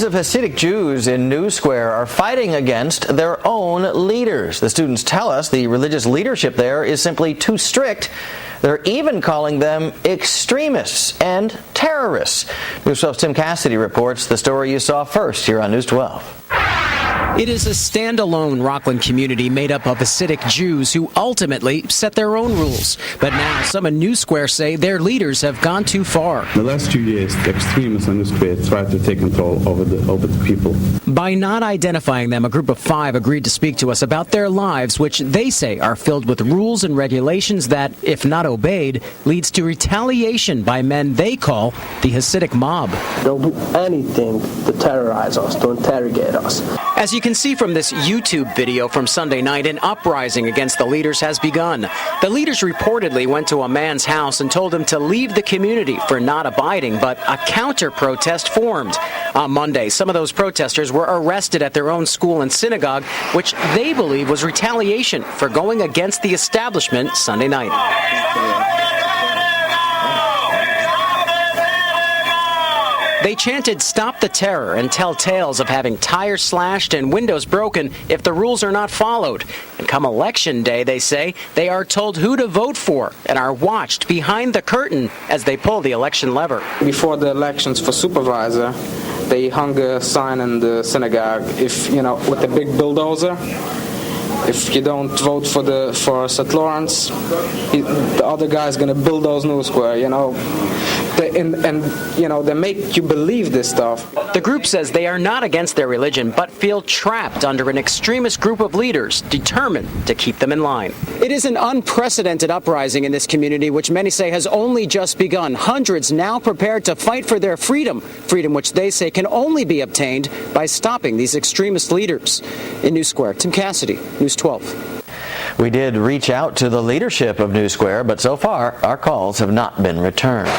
Hundreds of Hasidic Jews in New Square are fighting against their own leaders. The students tell us the religious leadership there is simply too strict. They're even calling them extremists and terrorists. News 12's Tim Cassidy reports the story you saw first here on News 12. It is a standalone Rockland community made up of Hasidic Jews who ultimately set their own rules. But now some in New Square say their leaders have gone too far. The last 2 years, the extremists in New Square tried to take control over the people. By not identifying them, a group of 5 agreed to speak to us about their lives, which they say are filled with rules and regulations that, if not obeyed, leads to retaliation by men they call the Hasidic mob. They'll do anything to terrorize us, to interrogate us. As you can see from this YouTube video from Sunday night, an uprising against the leaders has begun. The leaders reportedly went to a man's house and told him to leave the community for not abiding, but a counter-protest formed. On Monday, some of those protesters were arrested at their own school and synagogue, which they believe was retaliation for going against the establishment Sunday night. They chanted "Stop the Terror" and tell tales of having tires slashed and windows broken if the rules are not followed. And come election day, they say, they are told who to vote for and are watched behind the curtain as they pull the election lever. Before the elections for supervisor, they hung a sign in the synagogue, with the big bulldozer. If you don't vote for St. Lawrence, the other guy's going to bulldoze New Square, They make you believe this stuff. The group says they are not against their religion, but feel trapped under an extremist group of leaders determined to keep them in line. It is an unprecedented uprising in this community, which many say has only just begun. Hundreds now prepared to fight for their freedom which they say can only be obtained by stopping these extremist leaders. In New Square, Tim Cassidy, News 12. We did reach out to the leadership of New Square, but so far our calls have not been returned.